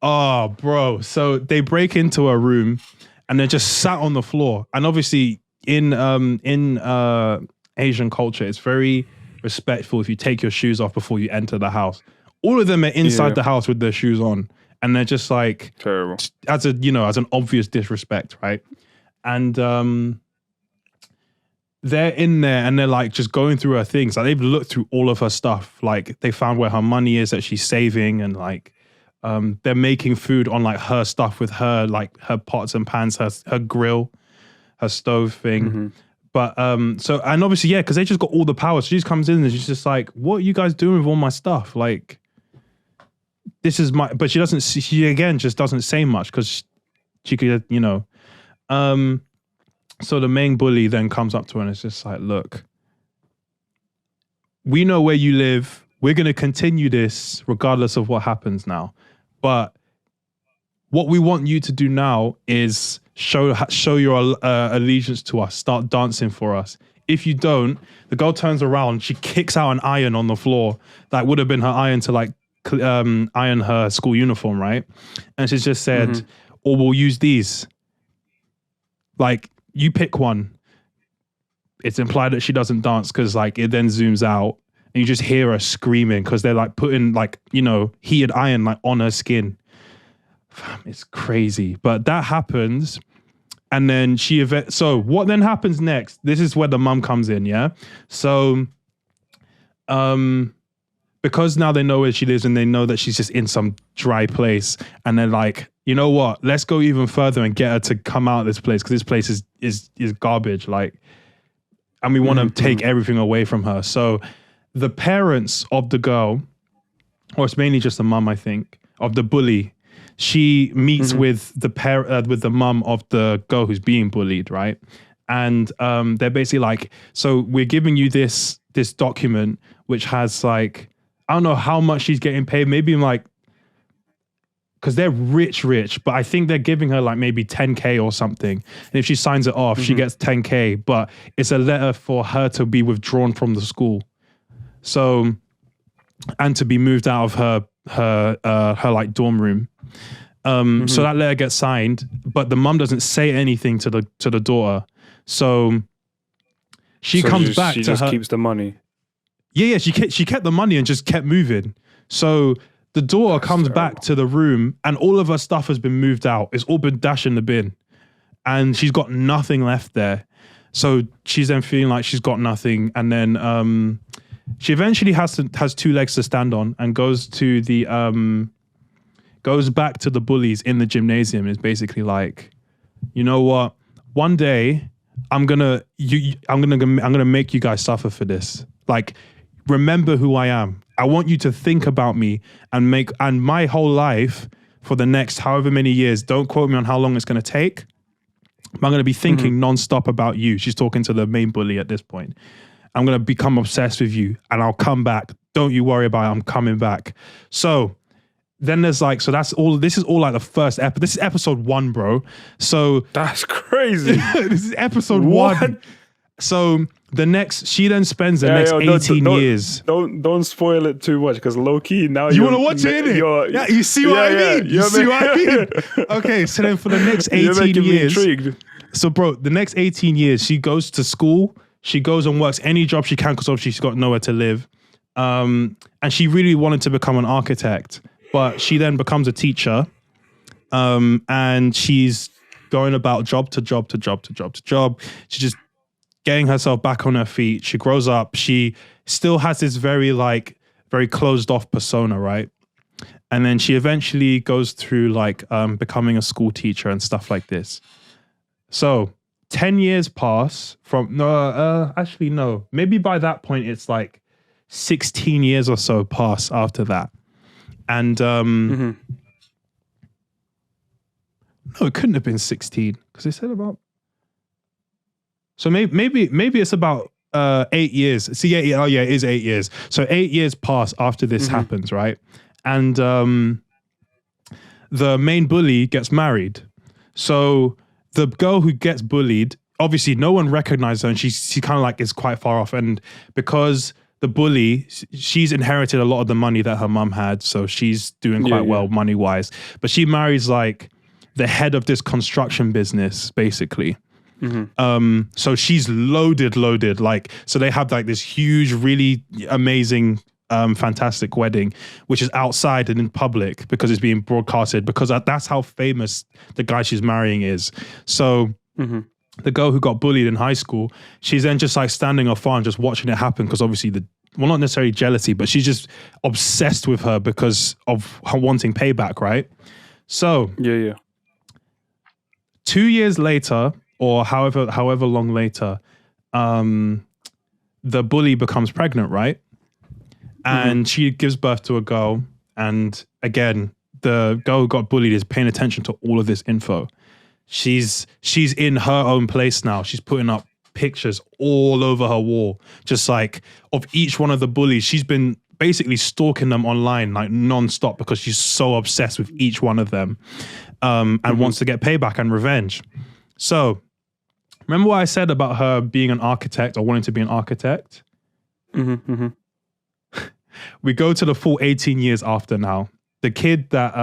Oh, bro. So they break into a room and they're just sat on the floor. And obviously, in Asian culture, it's very respectful if you take your shoes off before you enter the house. All of them are inside the house with their shoes on, and they're just like terrible as an obvious disrespect, right? And they're in there and they're like just going through her things. Like they've looked through all of her stuff. Like they found where her money is that she's saving, and like they're making food on like her stuff with her, like her pots and pans, her grill, her stove thing. Mm-hmm. But so, and obviously, yeah, because they just got all the power. So she just comes in and she's just like, what are you guys doing with all my stuff? Like, this is my, but she doesn't, she again just doesn't say much because she could, you know. So the main bully then comes up to her and is just like, look, we know where you live. We're going to continue this regardless of what happens now. But what we want you to do now is show your allegiance to us. Start dancing for us. If you don't, the girl turns around. She kicks out an iron on the floor. That would have been her iron to like iron her school uniform, right? And she's just said, or we'll use these. Like, you pick one. It's implied that she doesn't dance because like it then zooms out and you just hear her screaming because they're like putting like, you know, heated iron like on her skin. It's crazy. But that happens. And then so what then happens next? This is where the mum comes in, yeah? So because now they know where she lives and they know that she's just in some dry place, and they're like, you know what? Let's go even further and get her to come out of this place because this place is garbage. Like, and we want to take everything away from her. So the parents of the girl, or it's mainly just the mum, I think, of the bully, she meets with the mum of the girl who's being bullied, right? And they're basically like, so we're giving you this document which has like, I don't know how much she's getting paid, maybe like, because they're rich, but I think they're giving her like maybe 10K or something. And if she signs it off, she gets 10K, but it's a letter for her to be withdrawn from the school. So, and to be moved out of her like dorm room. So that letter gets signed, but the mum doesn't say anything to the daughter. So she comes back to her. She just keeps the money. Yeah, she kept the money and just kept moving. So the daughter comes back to the room and all of her stuff has been moved out. It's all been dashed in the bin. And she's got nothing left there. So she's then feeling like she's got nothing. And then she eventually has two legs to stand on and goes back to the bullies in the gymnasium. Is basically like, you know what? One day I'm gonna make you guys suffer for this. Like, remember who I am. I want you to think about me and my whole life for the next however many years. Don't quote me on how long it's going to take. I'm going to be thinking nonstop about you. She's talking to the main bully at this point. I'm going to become obsessed with you and I'll come back. Don't you worry about it. I'm coming back. So then there's like, so that's all, this is all like the first episode. This is episode 1, bro. So that's crazy. This is episode 1. So the next, she then spends the next 18 years. Don't spoil it too much because low key now you want to watch it, innit? Yeah, you see what I mean? You see what I mean? Okay, so then for the next 18 years. Me intrigued. So bro, the next 18 years, she goes to school. She goes and works any job she can because obviously she's got nowhere to live. And she really wanted to become an architect, but she then becomes a teacher. And she's going about job to job to job to job to job. She's just getting herself back on her feet. She grows up. She still has this very closed off persona, right? And then she eventually goes through like becoming a school teacher and stuff like this. So 10 years pass from, actually no. Maybe by that point it's like 16 years or so pass after that. And no, it couldn't have been 16 because they said about. So maybe it's about 8 years. See, it is 8 years. So 8 years pass after this happens, right? And the main bully gets married. So the girl who gets bullied, obviously no one recognizes her and she kind of like is quite far off. And because the bully, she's inherited a lot of the money that her mum had. So she's doing quite well money-wise. But she marries like the head of this construction business, basically. So she's loaded. Like, so they have like this huge, really amazing, fantastic wedding, which is outside and in public because it's being broadcasted because that's how famous the guy she's marrying is. So the girl who got bullied in high school, she's then just like standing afar and just watching it happen because obviously not necessarily jealousy, but she's just obsessed with her because of her wanting payback, right? So 2 years later, or however long later, the bully becomes pregnant, right? And she gives birth to a girl, And again, the girl who got bullied is paying attention to all of this info. She's in her own place now. She's putting up pictures all over her wall, just like of each one of the bullies. She's been basically stalking them online like non-stop because she's so obsessed with each one of them, and wants to get payback and revenge. So remember what I said about her being an architect or wanting to be an architect? We go to the full 18 years after now. The kid that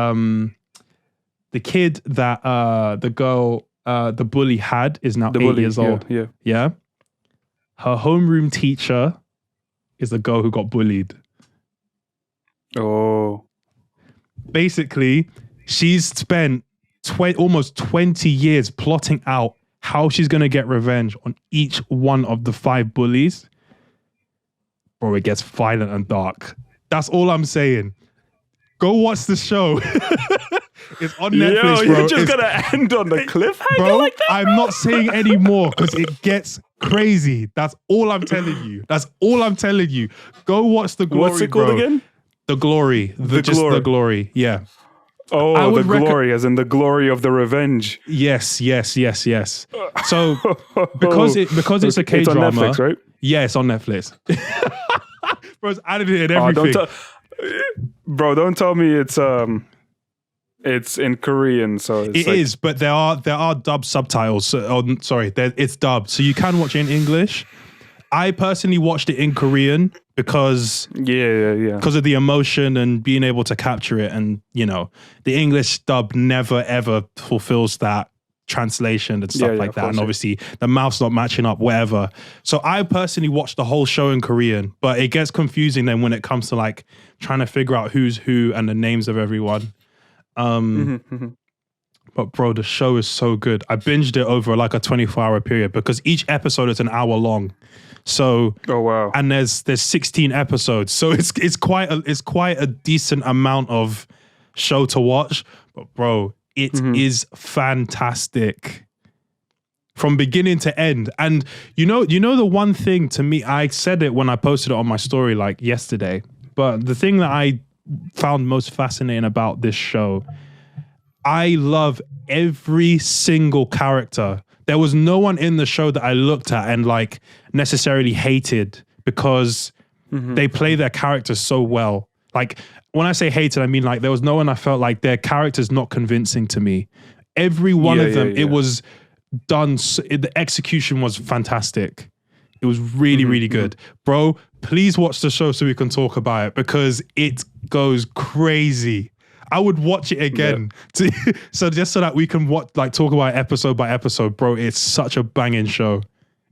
the girl, the bully had is now 8 years old. Yeah. Her homeroom teacher is the girl who got bullied. Oh. Basically, she's spent almost 20 years plotting out how she's going to get revenge on each one of the 5 bullies. Bro, it gets violent and dark. That's all I'm saying. Go watch the show. It's on Netflix, bro. You're just going to end on the cliffhanger like that, bro? I'm not saying any more because it gets crazy. That's all I'm telling you. Go watch The Glory, What's it called again? The Glory. The Glory. Yeah. Oh, the glory, as in the glory of the revenge. Yes. So because it's a K drama, it's on Netflix, right? Yeah, it's on Netflix. Bro, it's added it in everything. Bro, don't tell me it's in Korean. So it is, but there are dubbed subtitles. So, it's dubbed, so you can watch it in English. I personally watched it in Korean because because of the emotion and being able to capture it, and the English dub never ever fulfills that translation and stuff like that, and obviously the mouth's not matching up, whatever. So I personally watched the whole show in Korean, but it gets confusing then when it comes to like trying to figure out who's who and the names of everyone. But bro, the show is so good. I binged it over like a 24-hour period because each episode is an hour long. So and there's 16 episodes, so it's quite a decent amount of show to watch. But bro, it is fantastic from beginning to end. And you know the one thing to me, I said it when I posted it on my story like yesterday, but the thing that I found most fascinating about this show, I love every single character. There was no one in the show that I looked at and like necessarily hated because they play their characters so well. Like when I say hated, I mean like there was no one I felt like their character's not convincing to me. Every one of them, it was done. The execution was fantastic. It was really, really good. Bro, please watch the show so we can talk about it because it goes crazy. I would watch it again so that we can talk about it episode by episode. Bro, it's such a banging show.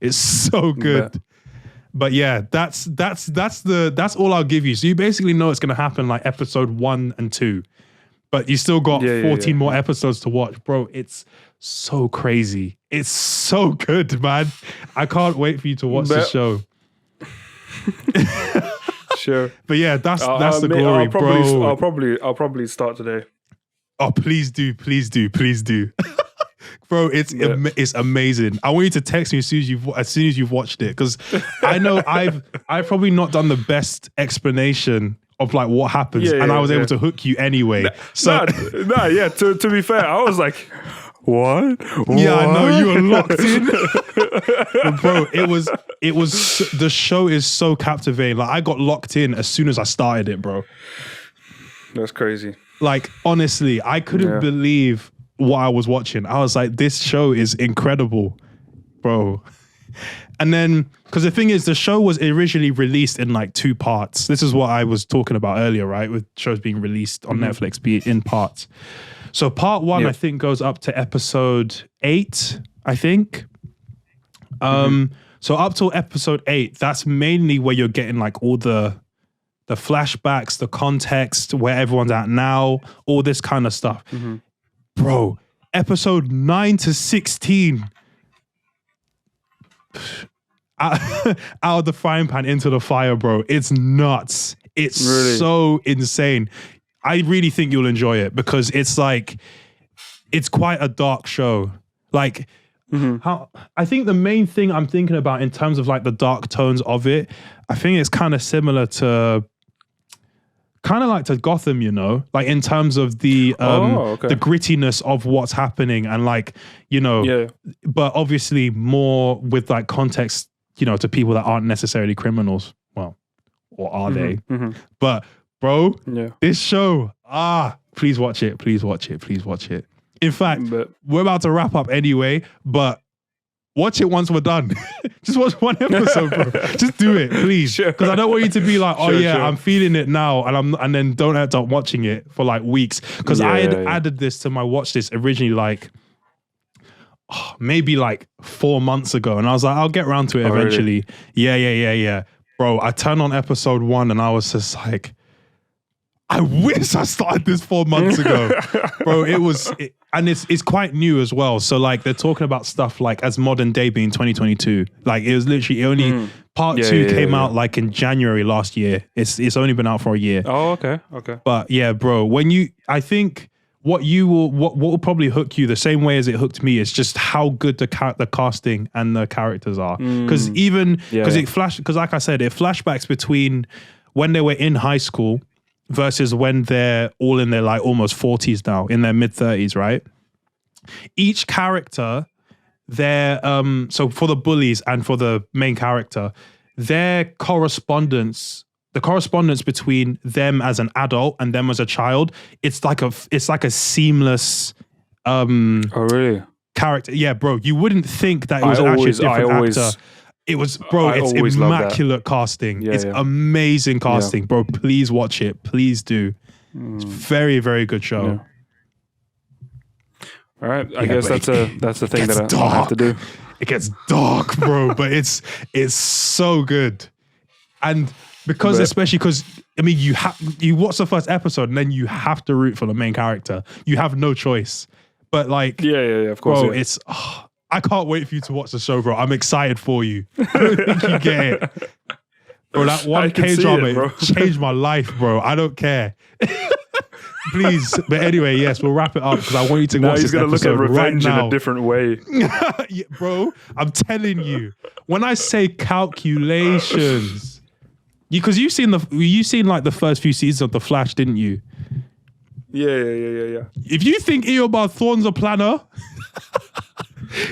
It's so good. Yeah. But yeah, that's all I'll give you. So you basically know it's gonna happen like episode 1 and 2. But you still got 14 more episodes to watch. Bro, it's so crazy. It's so good, man. I can't wait for you to watch the show. Sure. But yeah, that's the glory, bro. I'll probably start today. Oh, please do. Bro, it's amazing. I want you to text me as soon as you've watched it, because I know I've probably not done the best explanation of like what happens, and I was able to hook you anyway. To be fair, I was like, what? Yeah, I know you were locked in. But bro, it was the show is so captivating. Like I got locked in as soon as I started it, bro. That's crazy. Like honestly, I couldn't believe what I was watching. I was like, this show is incredible, bro. And then, because the thing is, the show was originally released in like 2 parts. This is what I was talking about earlier, right? With shows being released on Netflix, be it in parts. So part 1, I think, goes up to episode 8, I think. So up till episode 8, that's mainly where you're getting like all the flashbacks, the context, where everyone's at now, all this kind of stuff. Bro, episode 9 to 16, out of the frying pan into the fire, bro. It's nuts. It's really so insane. I really think you'll enjoy it because it's like, it's quite a dark show. Like, how I think the main thing I'm thinking about in terms of like the dark tones of it, I think it's kind of similar to kind of like to Gotham, you know, like in terms of the the grittiness of what's happening and like, you know, but obviously more with like context, you know, to people that aren't necessarily criminals. Well, or are they? But bro, this show, please watch it. Please watch it. Please watch it. In fact, we're about to wrap up anyway, but watch it once we're done. Just watch one episode, bro. Just do it, please. Because I don't want you to be like, I'm feeling it now, and then don't end up watching it for like weeks. Because I had added this to my watch list originally, like maybe like 4 months ago, and I was like, I'll get around to it eventually. Really? Yeah. Bro, I turned on episode 1, and I was just like, I wish I started this 4 months ago, bro. And it's quite new as well. So like they're talking about stuff like as modern day being 2022. Like it was literally only part 2 came out like in January last year. It's only been out for a year. Oh, okay. But yeah, bro, I think what will probably hook you the same way as it hooked me is just how good the casting and the characters are. Because because like I said, it flashbacks between when they were in high school versus when they're all in their like almost 40s now, in their mid 30s, right? Each character, so for the bullies and for the main character, the correspondence between them as an adult and them as a child, it's like a seamless character. Yeah, bro, you wouldn't think that it was actually a different actor. It was, bro, it's immaculate casting. It's amazing casting, bro. Please watch it. Please do. It's very, very good show. All right. I guess that's the thing that I have to do. It gets dark, bro, but it's so good. And especially because, I mean, you watch the first episode and then you have to root for the main character. You have no choice. But like, of course, bro, it's... I can't wait for you to watch the show, bro. I'm excited for you. I don't think you get it. Bro, that one K-drama changed my life, bro. I don't care. Please. But anyway, yes, we'll wrap it up because I want you to watch this episode right now. He's going to look at revenge in a different way. Yeah, bro, I'm telling you. When I say calculations, because you've seen like the first few seasons of The Flash, didn't you? Yeah. If you think Eobard Thorne's a planner...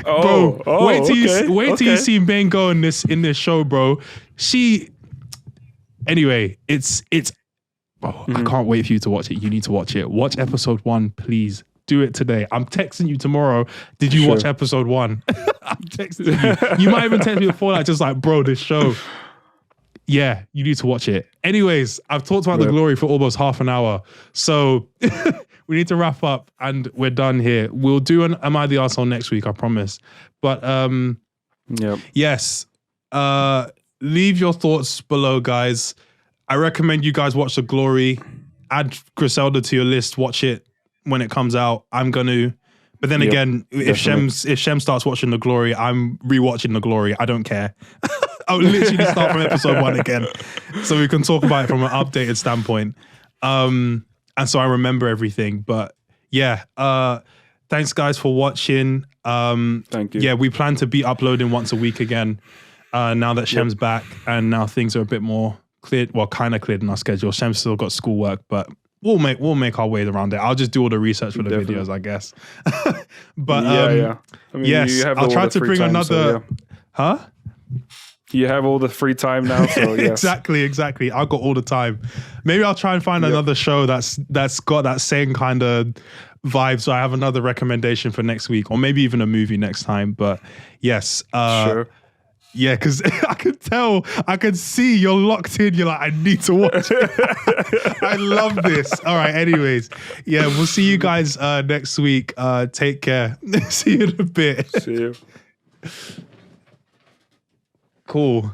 wait till you see Bane go in this show, bro. Anyway, it's I can't wait for you to watch it. You need to watch it. Watch episode 1, please. Do it today. I'm texting you tomorrow. Did you watch episode 1? I'm texting you. You might even text me before that, just like, bro, this show. Yeah, you need to watch it. Anyways, I've talked about The Glory for almost half an hour. So we need to wrap up and we're done here. We'll do an Am I the Arsehole next week, I promise. But yes, leave your thoughts below, guys. I recommend you guys watch The Glory. Add Griselda to your list. Watch it when it comes out. I'm going to. But then again, if Shem starts watching The Glory, I'm rewatching The Glory. I don't care. I'll literally start from episode 1 again. So we can talk about it from an updated standpoint. And so I remember everything. But yeah, thanks guys for watching. Thank you. Yeah, we plan to be uploading once a week again now that Shem's back and now things are a bit more cleared, well, kind of cleared in our schedule. Shem's still got schoolwork, but we'll make our way around it. I'll just do all the research for the videos, I guess. But I mean, yes, I'll try to bring another... Huh? You have all the free time now, so yes. Exactly. I've got all the time. Maybe I'll try and find another show that's got that same kind of vibe. So I have another recommendation for next week, or maybe even a movie next time. But yes, sure. Yeah, because I can see you're locked in. You're like, I need to watch it. I love this. All right. Anyways, yeah, we'll see you guys next week. Take care. See you in a bit. See you. Cool.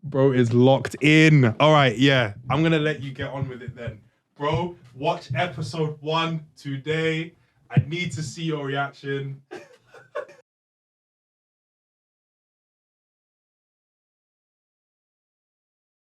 Bro is locked in. All right, yeah. I'm going to let you get on with it then. Bro, watch episode 1 today. I need to see your reaction.